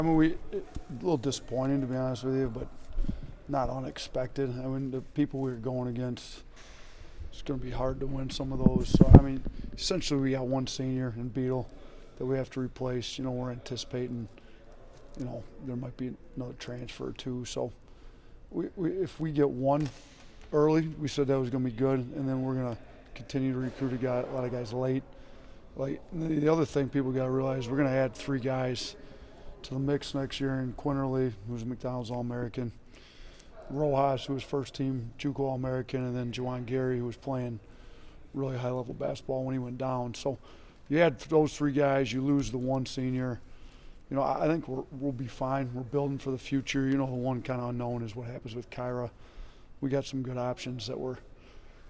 I mean, a little disappointing to be honest with you, but not unexpected. I mean, the people we were going against, it's going to be hard to win some of those. So, I mean, essentially we got one senior in Beetle that we have to replace. You know, we're anticipating, you know, there might be another transfer or two. So, if we get one early, we said that was going to be good, and then we're going to continue to recruit a lot of guys late. Like the other thing people got to realize, we're going to add 3 guys to the mix next year in Quinterly, who's a McDonald's All-American, Rojas, who was first team JUCO All-American, and then Juwan Gary, who was playing really high-level basketball when he went down. So you add those 3 guys, you lose the one senior. You know, I think we'll be fine. We're building for the future. You know, the one kind of unknown is what happens with Kyra. We got some good options that were,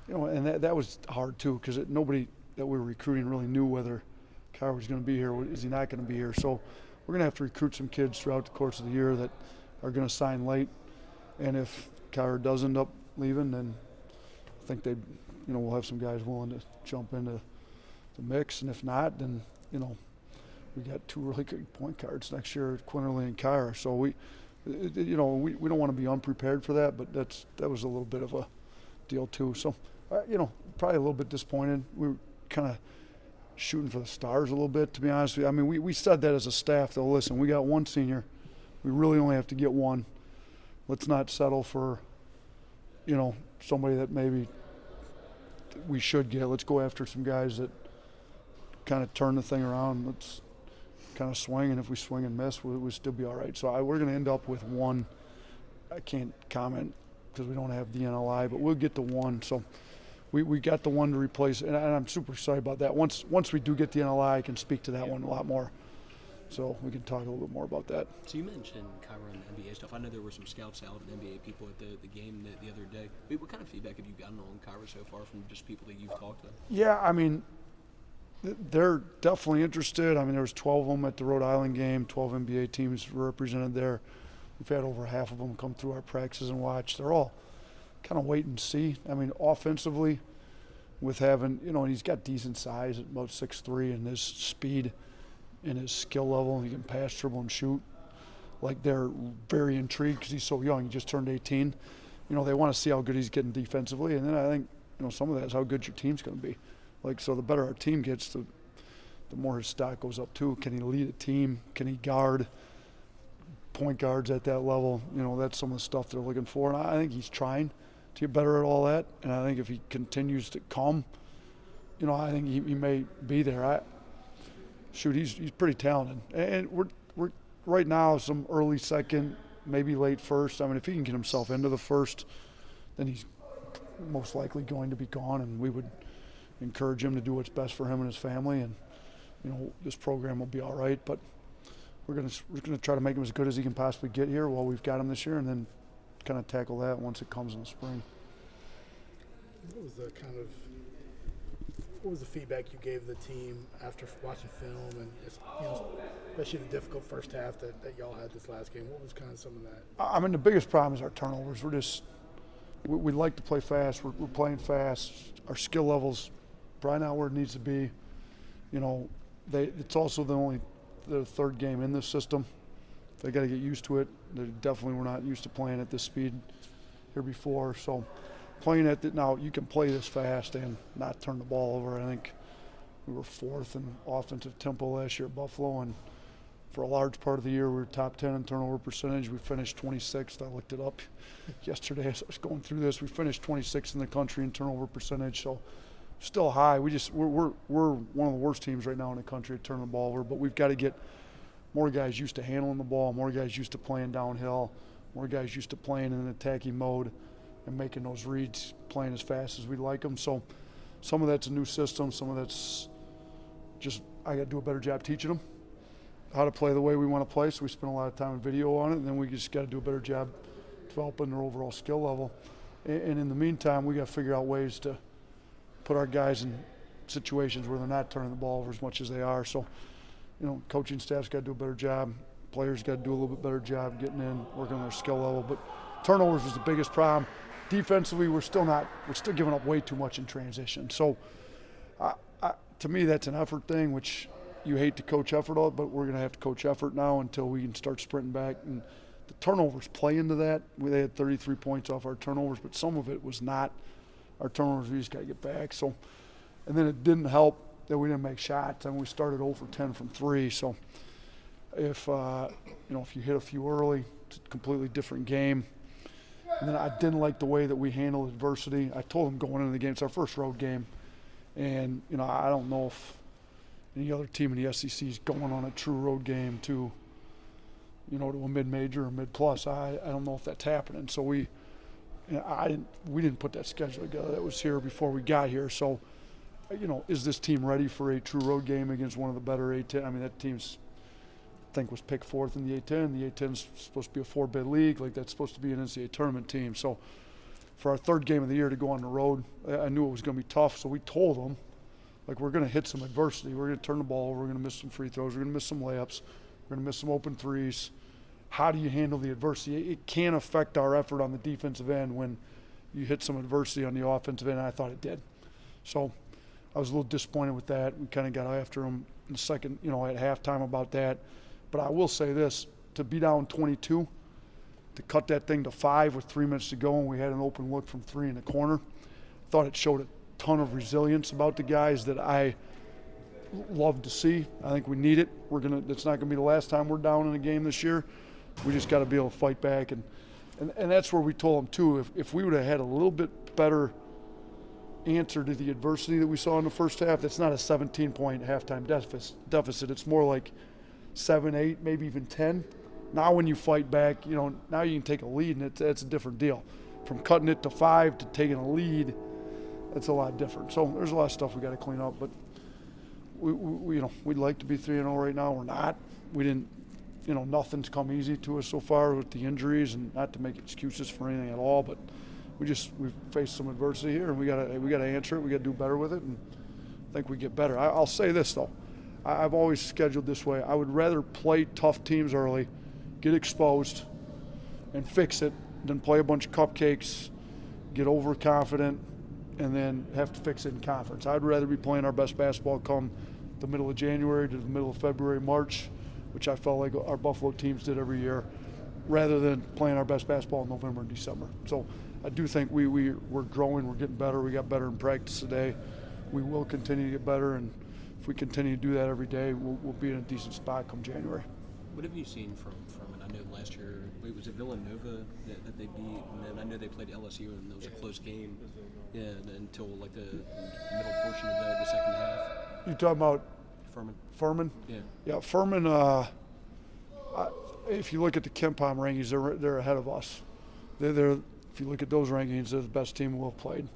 you know, and that was hard too because nobody that we were recruiting really knew whether Kyra was going to be here or is he not going to be here. So we're going to have to recruit some kids throughout the course of the year that are going to sign late. And if Kyra does end up leaving, then I think we'll have some guys willing to jump into the mix. And if not, then, you know, we got 2 really good point guards next year, Quinterly and Kyra. So we don't want to be unprepared for that, but that was a little bit of a deal too. So, probably a little bit disappointed. We were kind of shooting for the stars a little bit, to be honest with you. I mean, we said that as a staff, though. Listen, we got one senior. We really only have to get one. Let's not settle for, you know, somebody that maybe we should get. Let's go after some guys that kind of turn the thing around. Let's kind of swing, and if we swing and miss, we'll still be all right. So we're going to end up with one. I can't comment because we don't have the NLI, but we'll get the one. So we got the one to replace, and I'm super excited about that. Once we do get the NLI, I can speak to that one a lot more. So we can talk a little bit more about that. So you mentioned Kyra and NBA stuff. I know there were some scouts out and NBA people at the game the other day. What kind of feedback have you gotten on Kyra so far from just people that you've talked to? Yeah, I mean, they're definitely interested. I mean, there was 12 of them at the Rhode Island game. 12 NBA teams were represented there. We've had over half of them come through our practices and watch. They're all kind of wait and see. I mean, offensively, with having, you know, and he's got decent size at about 6'3", and his speed and his skill level, he can pass, dribble, and shoot. Like, they're very intrigued because he's so young. He just turned 18. You know, they want to see how good he's getting defensively, and then I think, you know, some of that is how good your team's going to be. Like, so the better our team gets, the more his stock goes up too. Can he lead a team? Can he guard point guards at that level? You know, that's some of the stuff they're looking for. And I think he's trying to get better at all that. And I think if he continues to come, you know, I think he may be there. He's pretty talented. And we're right now some early second, maybe late first. I mean, if he can get himself into the first, then he's most likely going to be gone, and we would encourage him to do what's best for him and his family, and, you know, this program will be all right. But we're gonna try to make him as good as he can possibly get here while we've got him this year, and then kind of tackle that once it comes in the spring. What was the feedback you gave the team after watching film, and especially the difficult first half that y'all had this last game? What was kind of some of that? I mean, the biggest problem is our turnovers. We like to play fast. We're playing fast. Our skill level's probably not where it needs to be. You know, it's also the third game in this system. They got to get used to it. They definitely were not used to playing at this speed here before. So playing at now, you can play this fast and not turn the ball over. I think we were 4th in offensive tempo last year at Buffalo, and for a large part of the year we were top 10 in turnover percentage. We finished 26th. I looked it up yesterday as I was going through this. We finished 26th in the country in turnover percentage, so still high. We're one of the worst teams right now in the country at turning the ball over, but we've got to get more guys used to handling the ball, more guys used to playing downhill, more guys used to playing in an attacking mode and making those reads, playing as fast as we'd like them. So some of that's a new system, some of that's just I got to do a better job teaching them how to play the way we want to play. So we spend a lot of time in video on it, and then we just got to do a better job developing their overall skill level. And in the meantime, we got to figure out ways to put our guys in situations where they're not turning the ball over as much as they are. So, you know, coaching staff's got to do a better job. Players got to do a little bit better job getting in, working on their skill level. But turnovers was the biggest problem. Defensively, we're still giving up way too much in transition. So, to me, that's an effort thing, which you hate to coach effort all, but we're going to have to coach effort now until we can start sprinting back. And the turnovers play into that. They had 33 points off our turnovers, but some of it was not our turnovers. We just got to get back. So, and then it didn't help that we didn't make shots. I mean, we started 0 for 10 from 3. So if if you hit a few early, it's a completely different game. And then I didn't like the way that we handled adversity. I told them going into the game, it's our first road game, and I don't know if any other team in the SEC is going on a true road game to a mid-major or mid-plus. I don't know if that's happening. So we didn't put that schedule together. That was here before we got here. So, is this team ready for a true road game against one of the better A-10? I mean, that team's, I think, was picked 4th in the A-10. The A-10's supposed to be a 4-bid league. Like, that's supposed to be an NCAA tournament team. So for our 3rd game of the year to go on the road, I knew it was going to be tough. So we told them, like, we're going to hit some adversity. We're going to turn the ball over. We're going to miss some free throws. We're going to miss some layups. We're going to miss some open threes. How do you handle the adversity? It can affect our effort on the defensive end when you hit some adversity on the offensive end, and I thought it did. So I was a little disappointed with that. We kind of got after them in the second, at halftime about that. But I will say this, to be down 22, to cut that thing to 5 with 3 minutes to go, and we had an open look from 3 in the corner, I thought it showed a ton of resilience about the guys that I love to see. I think we need it. It's not going to be the last time we're down in a game this year. We just got to be able to fight back. And that's where we told them, too, if we would have had a little bit better answer to the adversity that we saw in the first half, it's not a 17-point halftime deficit. It's more like 7, 8, maybe even 10. Now when you fight back, now you can take a lead, and it's a different deal. From cutting it to 5 to taking a lead, it's a lot different. So there's a lot of stuff we got to clean up. But we'd like to be 3-0 right now. We're not. We didn't. Nothing's come easy to us so far with the injuries, and not to make excuses for anything at all. But we've faced some adversity here, and we gotta answer it. We gotta do better with it, and I think we get better. I'll say this though. I've always scheduled this way. I would rather play tough teams early, get exposed, and fix it, than play a bunch of cupcakes, get overconfident, and then have to fix it in conference. I'd rather be playing our best basketball come the middle of January to the middle of February, March, which I felt like our Buffalo teams did every year, rather than playing our best basketball in November and December. So I do think we're growing, we're getting better. We got better in practice today. We will continue to get better, and if we continue to do that every day, we'll be in a decent spot come January. What have you seen from Furman? I know last year, was it Villanova that they beat? And then I know they played LSU, and it was a close game. Yeah, until like the middle portion of the second half. You talking about Furman? Yeah, Furman. If you look at the KenPom rankings, they're ahead of us. They're if you look at those rankings, they're the best team we've played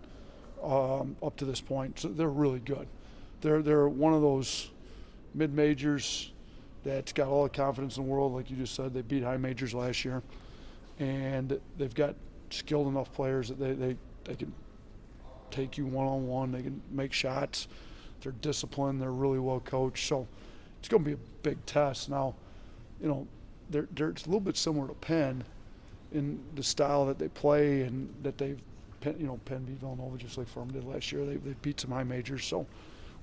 up to this point. So they're really good. They're one of those mid-majors that's got all the confidence in the world. Like you just said, they beat high majors last year, and they've got skilled enough players that they can take you one-on-one. They can make shots. They're disciplined. They're really well coached. So it's going to be a big test. Now, they're it's a little bit similar to Penn in the style that they play, and that Penn beat Villanova just like Furman did last year. They beat some high majors. So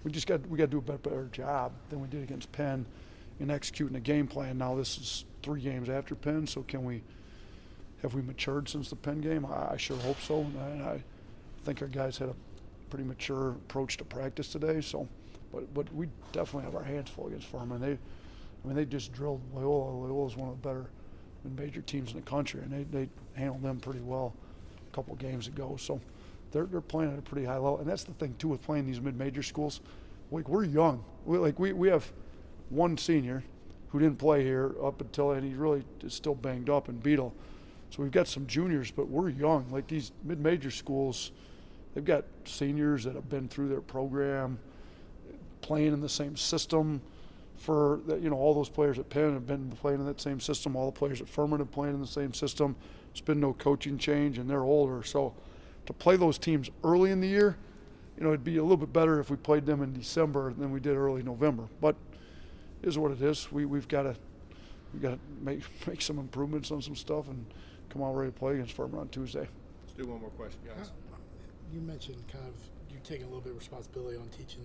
we got to do a better job than we did against Penn in executing a game plan. Now this is 3 games after Penn, so have we matured since the Penn game? I sure hope so. And I think our guys had a pretty mature approach to practice today. So, but we definitely have our hands full against Furman. They just drilled Loyola. Loyola is one of the better major teams in the country, and they handled them pretty well a couple games ago. So they're playing at a pretty high level, and that's the thing too with playing these mid-major schools. Like, we're young. We have one senior who didn't play here up until, and he really is still banged up in Beetle. So we've got some juniors, but we're young. Like, these mid-major schools, they've got seniors that have been through their program, playing in the same system. All those players at Penn have been playing in that same system. All the players at Furman have played in the same system. There's been no coaching change, and they're older. So to play those teams early in the year, it'd be a little bit better if we played them in December than we did early November. But it is what it is. We've got to make some improvements on some stuff and come out ready to play against Furman on Tuesday. Let's do one more question, guys. You mentioned kind of you taking a little bit of responsibility on teaching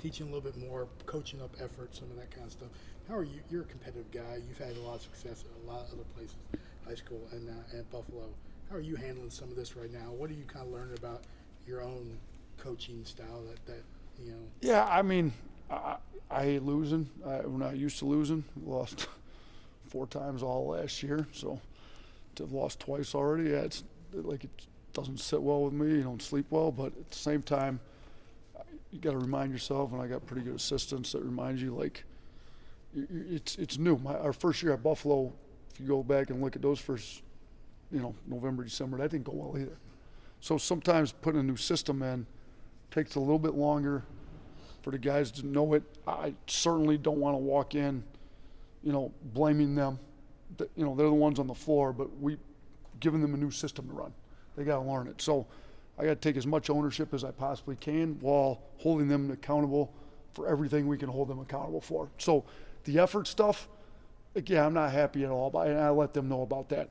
teaching a little bit more, coaching up effort, some of that kind of stuff. How are you? You're a competitive guy. You've had a lot of success at a lot of other places, high school and Buffalo. How are you handling some of this right now? What are you kind of learning about your own coaching style that you know? Yeah, I mean, I hate losing. We're not used to losing. We lost 4 times all last year, so to have lost twice already, yeah, it's like it doesn't sit well with me. You don't sleep well, but at the same time, you got to remind yourself, and I got pretty good assistants that remind you, like, it's new. Our first year at Buffalo, if you go back and look at those first, November, December, that didn't go well either. So sometimes putting a new system in takes a little bit longer for the guys to know it. I certainly don't want to walk in, blaming them. They're the ones on the floor, but we giving them a new system to run. They got to learn it. So I got to take as much ownership as I possibly can while holding them accountable for everything we can hold them accountable for. So the effort stuff, again, I'm not happy at all, and I let them know about that.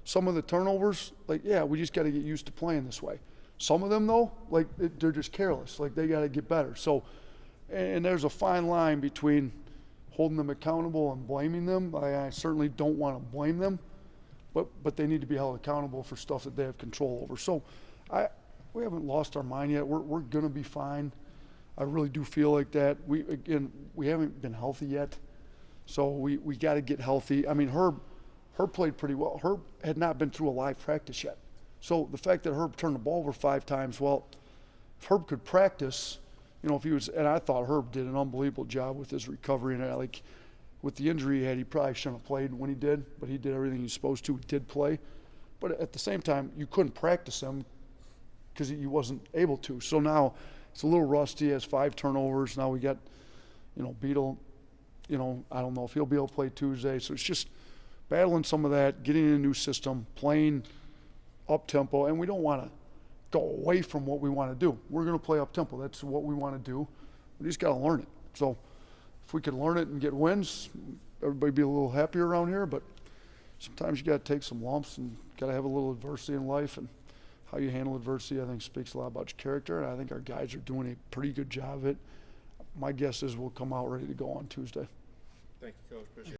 Some of the turnovers, we just got to get used to playing this way. Some of them, though, they're just careless. They got to get better. So, and there's a fine line between holding them accountable and blaming them. I certainly don't want to blame them, but they need to be held accountable for stuff that they have control over. So we haven't lost our mind yet. We're going to be fine. I really do feel like that. We haven't been healthy yet, so we got to get healthy. I mean, Herb played pretty well. Herb had not been through a live practice yet. So the fact that Herb turned the ball over 5 times, well, if Herb could practice, if he was, and I thought Herb did an unbelievable job with his recovery, and with the injury he had, he probably shouldn't have played when he did, but he did everything he was supposed to. He did play. But at the same time, you couldn't practice him because he wasn't able to. So now it's a little rusty. He has 5 turnovers. Now we got, Beetle, I don't know if he'll be able to play Tuesday. So it's just battling some of that, getting in a new system, playing up-tempo, and we don't want to go away from what we want to do. We're going to play up-tempo. That's what we want to do. We just got to learn it. So if we can learn it and get wins, everybody be a little happier around here, but sometimes you got to take some lumps and got to have a little adversity in life, and how you handle adversity, I think, speaks a lot about your character, and I think our guys are doing a pretty good job of it. My guess is we'll come out ready to go on Tuesday. Thank you, Coach. Appreciate it.